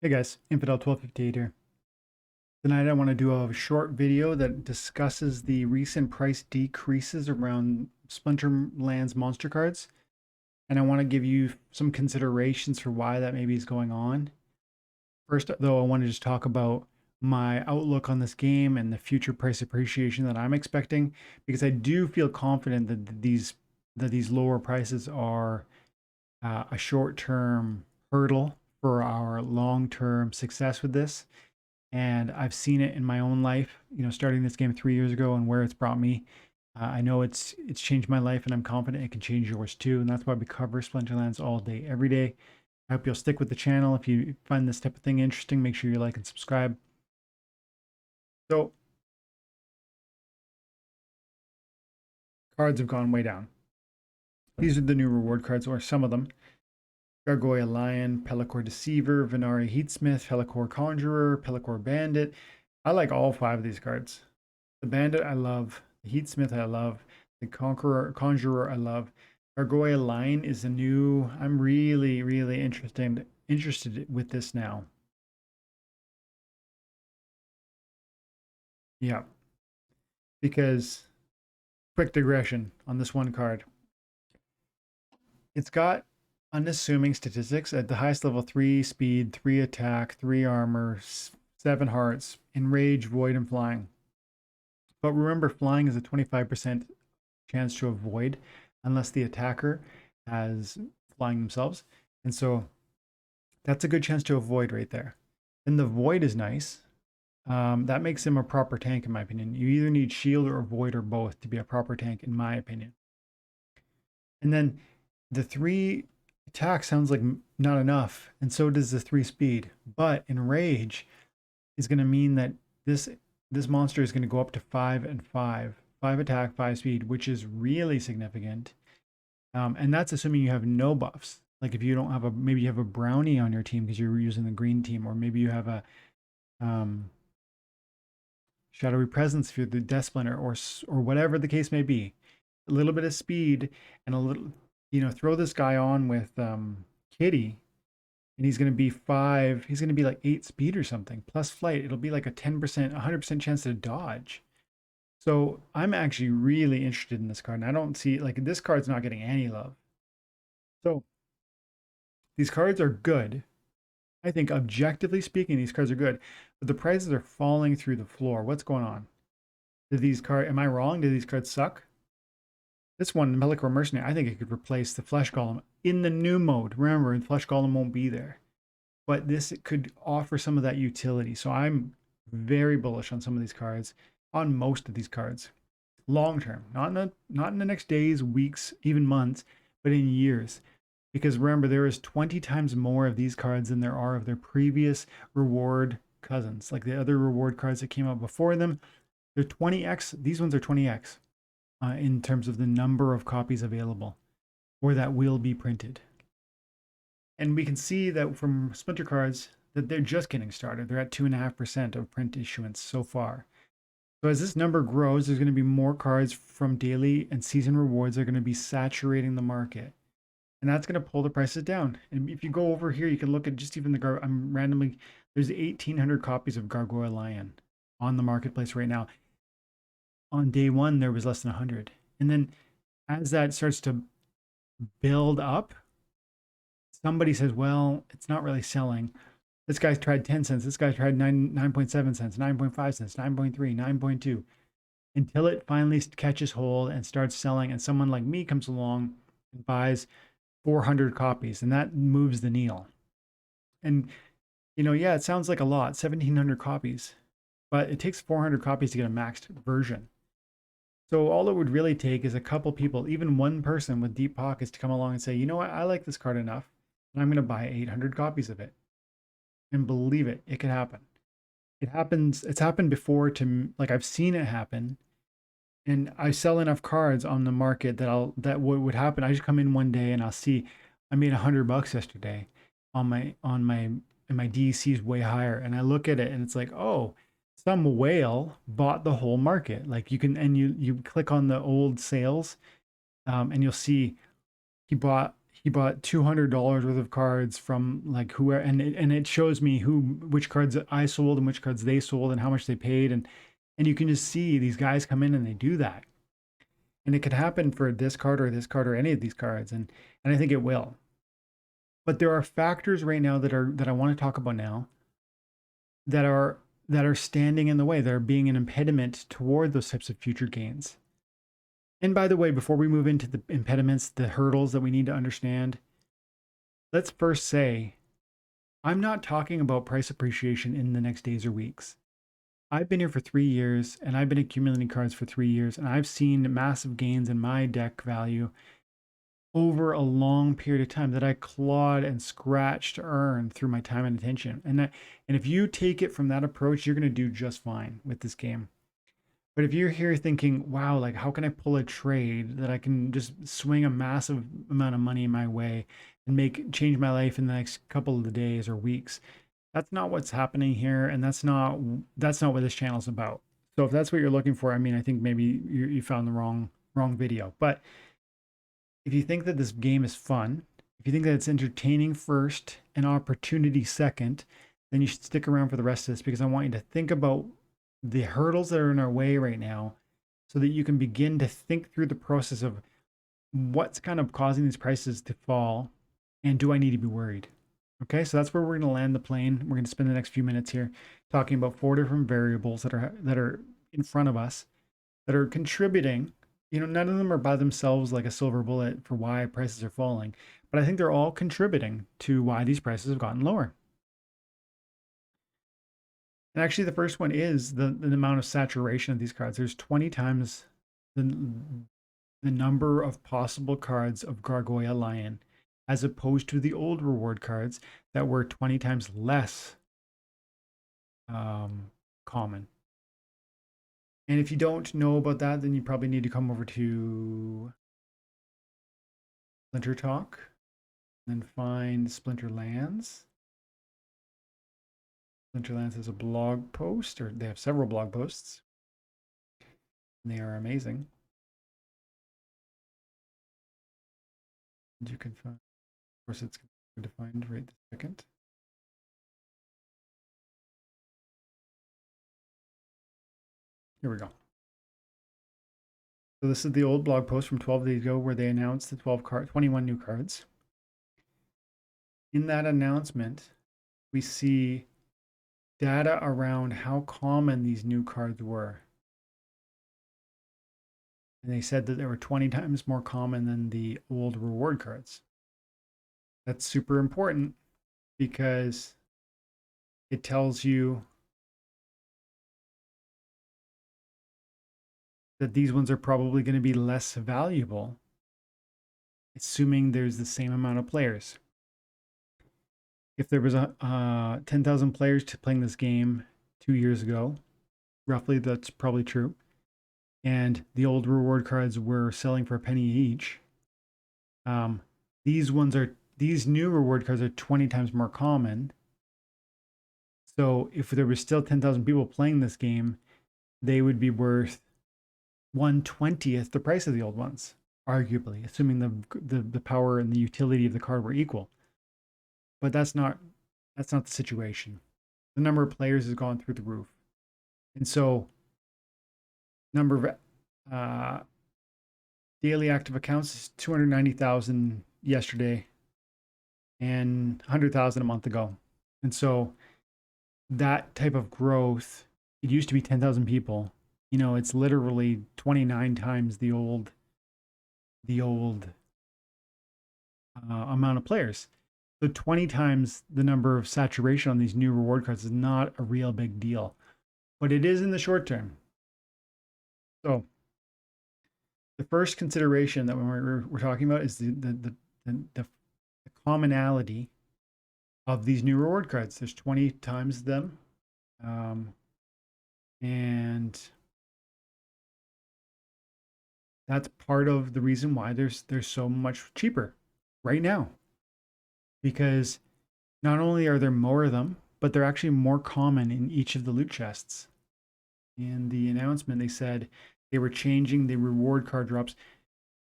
Hey guys, Infidel 1258 here. Tonight I want to do a short video that discusses the recent price decreases around Splinterlands monster cards, and I want to give you some considerations for why that maybe is going on. First, though, I want to just talk about my outlook on this game and the future price appreciation that I'm expecting, because I do feel confident that these lower prices are a short-term hurdle for our long-term success with this. And I've seen it in my own life, starting this game 3 years ago and where it's brought me. I know it's changed my life, and I'm confident it can change yours too. And that's why we cover Splinterlands all day, every day. I hope you'll stick with the channel. If you find this type of thing interesting, make sure you like and subscribe. So cards have gone way down. These are the new reward cards, or some of them. Gargoyle Lion, Pelacor Deceiver, Venari Heatsmith, Pelacor Conjurer, Pelacor Bandit. I like all 5 of these cards. The Bandit I love, the Heatsmith I love, the Conjurer I love. Gargoyle Lion is a new. I'm really interested with this now. Yeah, because quick digression on this one card. It's got unassuming statistics at the highest level: 3 speed, 3 attack, 3 armor, 7 hearts, enrage, void, and flying. But remember, flying is a 25% chance to avoid unless the attacker has flying themselves. And so that's a good chance to avoid right there. And the void is nice. That makes him a proper tank, in my opinion. You either need shield or void or both to be a proper tank, in my opinion. And then the 3 attack sounds like not enough, and so does the 3 speed. But enrage is going to mean that this monster is going to go up to 5 and 5. 5 attack, 5 speed, which is really significant. And that's assuming you have no buffs. Like if you don't have maybe you have a brownie on your team because you're using the green team, or maybe you have a shadowy presence for the Death Splinter, or whatever the case may be. A little bit of speed and a little, throw this guy on with Kitty, and he's going to be 5. He's going to be like 8 speed or something plus flight. It'll be like a 10%, 100% chance to dodge. So I'm actually really interested in this card, and I don't see, like, this card's not getting any love. So these cards are good. I think objectively speaking, these cards are good, but the prices are falling through the floor. What's going on? Am I wrong? Do these cards suck? This one, Pelacor Mercenary, I think it could replace the Flesh Golem in the new mode. Remember, the Flesh Golem won't be there, but it could offer some of that utility. So I'm very bullish on some of these cards, on most of these cards, long term, not in the next days, weeks, even months, but in years. Because remember, there is 20 times more of these cards than there are of their previous reward cousins. Like the other reward cards that came out before them, they're 20x. These ones are 20x in terms of the number of copies available or that will be printed. And we can see that from Splinter cards that they're just getting started. They're at 2.5% of print issuance so far. So as this number grows, there's going to be more cards from daily and season rewards that are going to be saturating the market. And that's going to pull the prices down. And if you go over here, you can look at just even there's 1,800 copies of Gargoyle Lion on the marketplace right now. On day 1, there was less than 100. And then as that starts to build up, somebody says, well, it's not really selling. This guy's tried 10 cents. This guy tried 9.7 cents, 9.5 cents, 9.3, 9.2, until it finally catches hold and starts selling. And someone like me comes along and buys 400 copies, and that moves the needle. And, yeah, it sounds like a lot, 1,700 copies, but it takes 400 copies to get a maxed version. So all it would really take is a couple people, even one person with deep pockets, to come along and say, you know what, I like this card enough, and I'm going to buy 800 copies of it. And believe it, it could happen. It happens. It's happened before like I've seen it happen, and I sell enough cards on the market that what would happen. I just come in one day and I'll see I made $100 yesterday on my and my DEC is way higher, and I look at it and it's like, oh, some whale bought the whole market. Like you click on the old sales, and you'll see he he bought $200 worth of cards from like who, and it shows me which cards I sold and which cards they sold and how much they paid, and you can just see these guys come in and they do that, and it could happen for this card or any of these cards, and I think it will. But there are factors right now that I want to talk about now that are standing in the way, that are being an impediment toward those types of future gains. And by the way, before we move into the impediments, the hurdles that we need to understand, let's first say I'm not talking about price appreciation in the next days or weeks. I've been here for 3 years and I've been accumulating cards for 3 years, and I've seen massive gains in my deck value over a long period of time that I clawed and scratched to earn through my time and attention. And if you take it from that approach, you're going to do just fine with this game. But if you're here thinking, wow, like how can I pull a trade that I can just swing a massive amount of money my way and change my life in the next couple of days or weeks, that's not what's happening here, and that's not what this channel is about. So if that's what you're looking for, I mean, I think maybe you found the wrong video. But if you think that this game is fun, if you think that it's entertaining first and opportunity second, then you should stick around for the rest of this, because I want you to think about the hurdles that are in our way right now so that you can begin to think through the process of what's kind of causing these prices to fall, and do I need to be worried? Okay, so that's where we're going to land the plane. We're going to spend the next few minutes here talking about 4 different variables that are in front of us that are contributing. None of them are by themselves like a silver bullet for why prices are falling, but I think they're all contributing to why these prices have gotten lower. And actually, the first one is the amount of saturation of these cards. There's 20 times the number of possible cards of Gargoyle Lion, as opposed to the old reward cards that were 20 times less common. And if you don't know about that, then you probably need to come over to Splinter Talk and find Splinterlands. Splinterlands has a blog post, or they have several blog posts, and they are amazing. And you can find, of course, it's hard to find right this second. Here we go. So this is the old blog post from 12 days ago where they announced the 21 new cards. In that announcement, we see data around how common these new cards were. And they said that they were 20 times more common than the old reward cards. That's super important because it tells you that these ones are probably going to be less valuable, assuming there's the same amount of players. If there was 10,000 players playing this game 2 years ago, roughly, that's probably true, and the old reward cards were selling for a penny each, these new reward cards are 20 times more common. So if there was still 10,000 people playing this game, they would be worth 1/20th the price of the old ones, arguably, assuming the power and the utility of the card were equal. But that's not the situation. The number of players has gone through the roof, and so number of daily active accounts is 290,000 yesterday, and 100,000 a month ago. And so that type of growth, it used to be 10,000 people. It's literally 29 times the old amount of players. So 20 times the number of saturation on these new reward cards is not a real big deal, but it is in the short term. So the first consideration that we're talking about is the commonality of these new reward cards. There's 20 times them, and that's part of the reason why they're so much cheaper right now, because not only are there more of them, but they're actually more common in each of the loot chests. In the announcement, they said they were changing the reward card drops.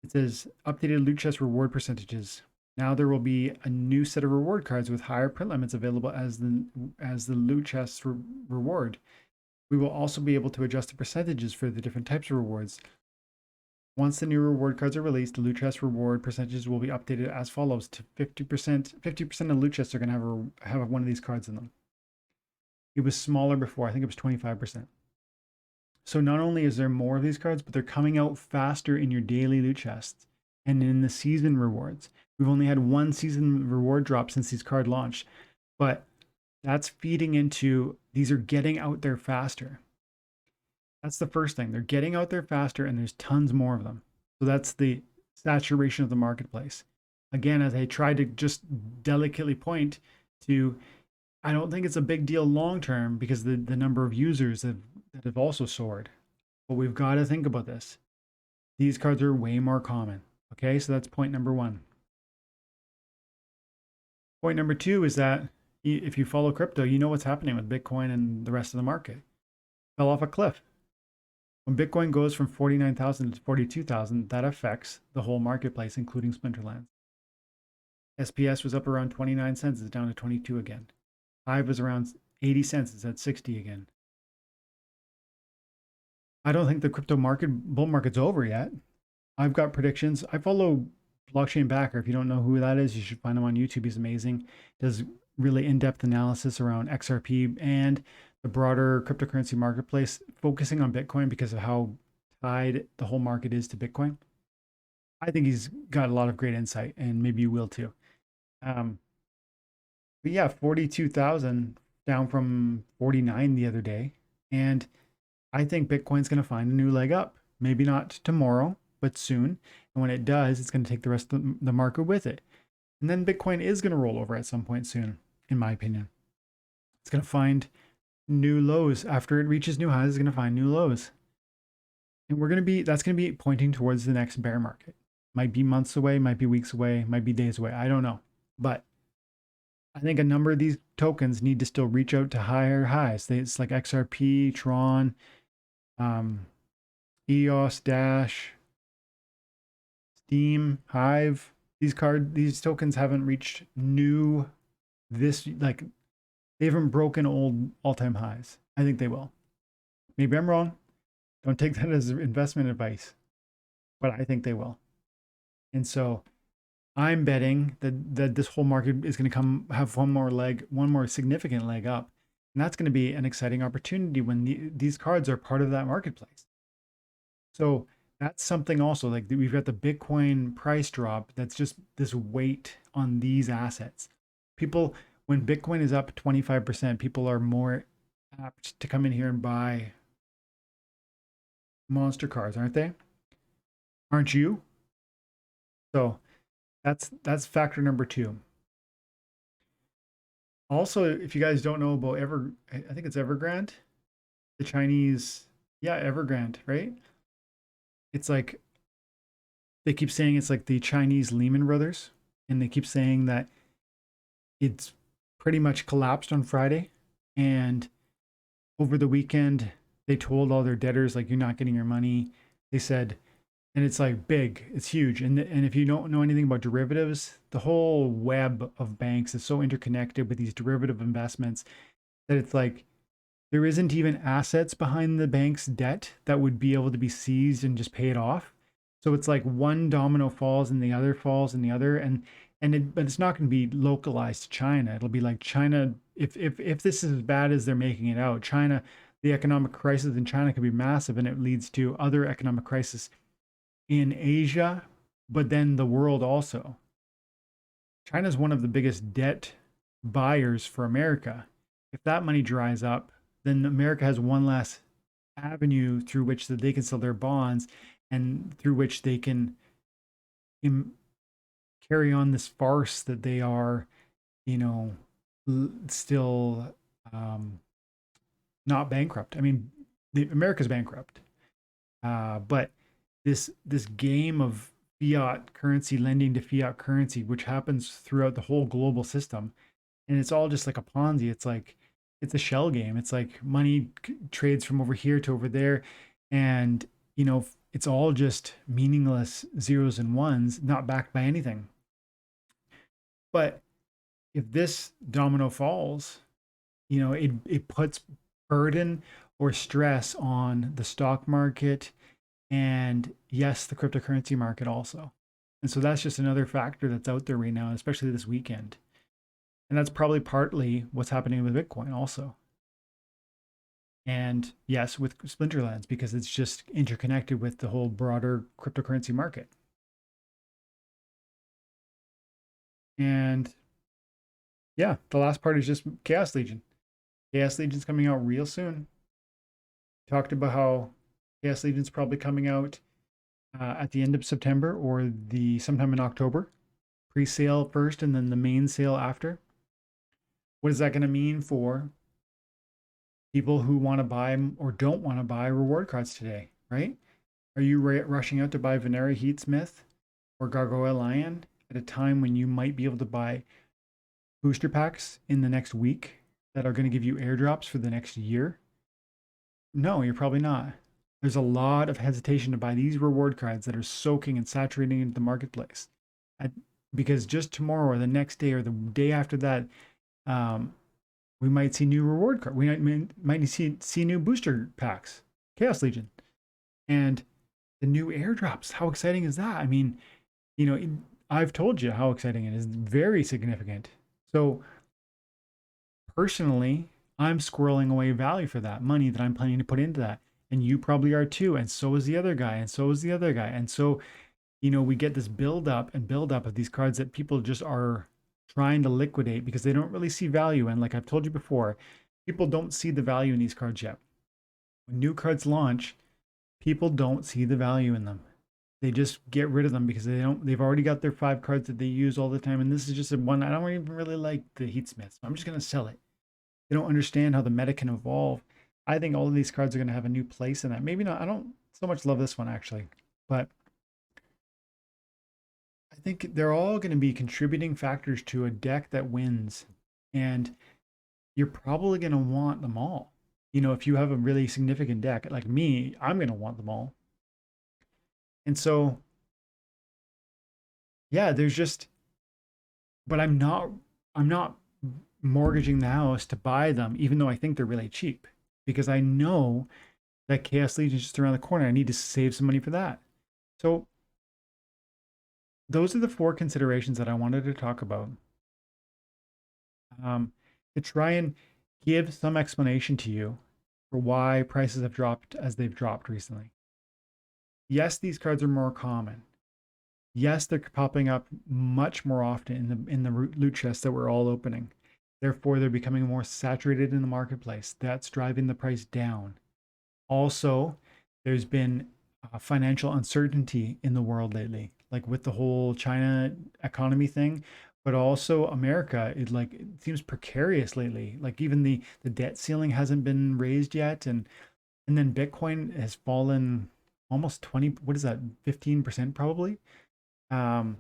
It says updated loot chest reward percentages. Now there will be a new set of reward cards with higher print limits available as the loot chest reward. We will also be able to adjust the percentages for the different types of rewards. Once the new reward cards are released, the loot chest reward percentages will be updated as follows to 50%. 50% of loot chests are going to have one of these cards in them. It was smaller before. I think it was 25%. So not only is there more of these cards, but they're coming out faster in your daily loot chests and in the season rewards. We've only had one season reward drop since these cards launched, but that's feeding into these are getting out there faster. That's the first thing. They're getting out there faster and there's tons more of them. So that's the saturation of the marketplace. Again, as I tried to just delicately point to, I don't think it's a big deal long term because the number of users that have also soared. But we've got to think about this. These cards are way more common. Okay, so that's point number one. Point number two is that if you follow crypto, you know what's happening with Bitcoin and the rest of the market. Fell off a cliff. When Bitcoin goes from 49,000 to 42,000, that affects the whole marketplace, including Splinterlands. SPS was up around 29 cents, it's down to 22 again. Hive was around 80 cents, it's at 60 again. I don't think the crypto market, bull market's over yet. I've got predictions. I follow Blockchain Backer. If you don't know who that is, you should find him on YouTube. He's amazing. Does really in-depth analysis around XRP and the broader cryptocurrency marketplace, focusing on Bitcoin because of how tied the whole market is to Bitcoin. I think he's got a lot of great insight, and maybe you will too. But yeah, 42,000 down from 49 the other day. And I think Bitcoin's going to find a new leg up. Maybe not tomorrow, but soon. And when it does, it's going to take the rest of the market with it. And then Bitcoin is going to roll over at some point soon, in my opinion. It's going to find new lows. After it reaches new highs, it's going to find new lows. And that's going to be pointing towards the next bear market. Might be months away, might be weeks away, might be days away. I don't know. But I think a number of these tokens need to still reach out to higher highs. It's like XRP, Tron, EOS, Dash, Steam, Hive. These tokens haven't reached new like they haven't broken old all-time highs. I think they will. Maybe I'm wrong. Don't take that as investment advice, but I think they will. And so I'm betting that this whole market is going to have one more significant leg up. And that's going to be an exciting opportunity when these cards are part of that marketplace. So that's something also, like we've got the Bitcoin price drop. That's just this weight on these assets. People, when Bitcoin is up 25%, people are more apt to come in here and buy monster cards, aren't they? Aren't you? So that's factor number two. Also, if you guys don't know about I think it's Evergrande, the Chinese, yeah, Evergrande, right? It's like they keep saying it's like the Chinese Lehman Brothers, and they keep saying that it's pretty much collapsed on Friday, and over the weekend they told all their debtors like you're not getting your money. They said, and it's like big, it's huge. And if you don't know anything about derivatives, the whole web of banks is so interconnected with these derivative investments that it's like there isn't even assets behind the bank's debt that would be able to be seized and just pay it off. So it's like one domino falls and the other falls and the other, but it's not going to be localized to China. It'll be like China. If this is as bad as they're making it out, China, the economic crisis in China could be massive, and it leads to other economic crisis in Asia, but then the world also. China is one of the biggest debt buyers for America. If that money dries up, then America has one less avenue through which that they can sell their bonds and through which they can carry on this farce that they are, still not bankrupt. I mean, America's bankrupt, but this game of fiat currency lending to fiat currency, which happens throughout the whole global system, and it's all just like a Ponzi. It's a shell game. It's like money trades from over here to over there, and it's all just meaningless zeros and ones, not backed by anything. But if this domino falls, it puts burden or stress on the stock market and yes, the cryptocurrency market also. And so that's just another factor that's out there right now, especially this weekend. And that's probably partly what's happening with Bitcoin also. And yes, with Splinterlands, because it's just interconnected with the whole broader cryptocurrency market. And yeah, the last part is just Chaos Legion. Chaos Legion's coming out real soon. Talked about how Chaos Legion's probably coming out at the end of September or the sometime in October. Pre-sale first and then the main sale after. What is that going to mean for people who want to buy or don't want to buy reward cards today, right? Are you rushing out to buy Venera Heatsmith or Gargoyle Lion at a time when you might be able to buy booster packs in the next week that are going to give you airdrops for the next year? No, you're probably not. There's a lot of hesitation to buy these reward cards that are soaking and saturating into the marketplace. Because just tomorrow or the next day or the day after that, we might see new reward cards. We might see new booster packs, Chaos Legion, and the new airdrops. How exciting is that? I mean, I've told you how exciting it is. Very significant. So personally, I'm squirreling away value for that money that I'm planning to put into that. And you probably are too. And so is the other guy. And so is the other guy. And so, we get this build up of these cards that people just are trying to liquidate because they don't really see value in. Like I've told you before, people don't see the value in these cards yet. When new cards launch, people don't see the value in them. They just get rid of them because they've already got their 5 cards that they use all the time. And this is just one, I don't even really like the Heatsmith. So I'm just going to sell it. They don't understand how the meta can evolve. I think all of these cards are going to have a new place in that. Maybe not. I don't so much love this one actually, but I think they're all going to be contributing factors to a deck that wins. And you're probably going to want them all. If you have a really significant deck like me, I'm going to want them all. And so, yeah, but I'm not mortgaging the house to buy them, even though I think they're really cheap, because I know that Chaos Legion is just around the corner. I need to save some money for that. So those are the 4 considerations that I wanted to talk about, to try and give some explanation to you for why prices have dropped as they've dropped recently. Yes, these cards are more common. Yes, they're popping up much more often in the loot chests that we're all opening. Therefore, they're becoming more saturated in the marketplace. That's driving the price down. Also, there's been financial uncertainty in the world lately, like with the whole China economy thing, but also America. It seems precarious lately. Like even the debt ceiling hasn't been raised yet, and then Bitcoin has fallen almost 20. What is that? 15% probably. Um,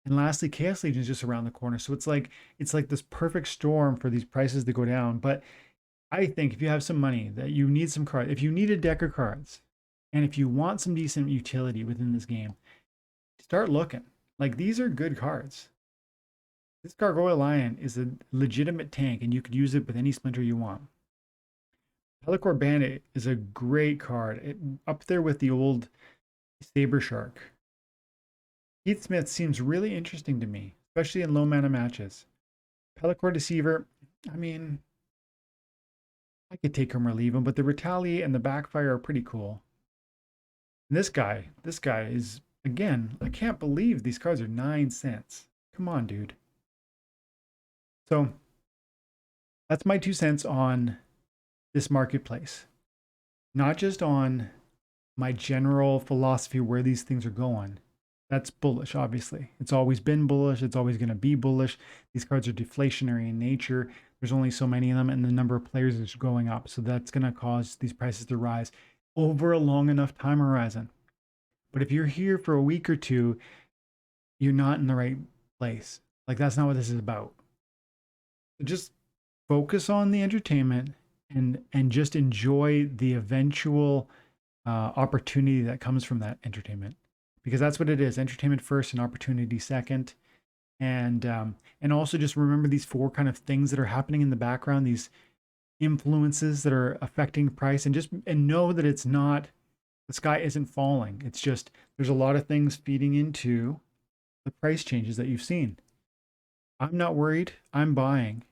and lastly, Chaos Legion is just around the corner. So it's like this perfect storm for these prices to go down. But I think if you have some money that you need some cards, if you need a deck of cards, and if you want some decent utility within this game, start looking. Like these are good cards. This Gargoyle Lion is a legitimate tank, and you could use it with any splinter you want. Pellicor Bandit is a great card, up there with the old Saber Shark. Heatsmith seems really interesting to me, especially in low mana matches. Pellicor Deceiver, I mean, I could take him or leave him, but the Retaliate and the Backfire are pretty cool. And this guy is, again, I can't believe these cards are 9 cents. Come on, dude. So that's my 2 cents on this marketplace. Not just on my general philosophy where these things are going. That's bullish, obviously. It's always been bullish. It's always going to be bullish. These cards are deflationary in nature. There's only so many of them, and the number of players is going up. So that's going to cause these prices to rise over a long enough time horizon. But if you're here for a week or two, you're not in the right place. Like, that's not what this is about. So just focus on the entertainment and just enjoy the eventual opportunity that comes from that entertainment, because that's what it is: entertainment first and opportunity second. And also just remember these four kind of things that are happening in the background, these influences that are affecting price, and just and know that it's not, the sky isn't falling. It's just there's a lot of things feeding into the price changes that you've seen. I'm not worried. I'm buying,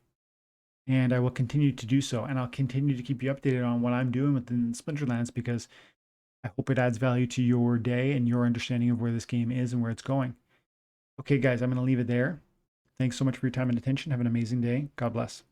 and I will continue to do so. And I'll continue to keep you updated on what I'm doing within Splinterlands because I hope it adds value to your day and your understanding of where this game is and where it's going. Okay, guys, I'm going to leave it there. Thanks so much for your time and attention. Have an amazing day. God bless.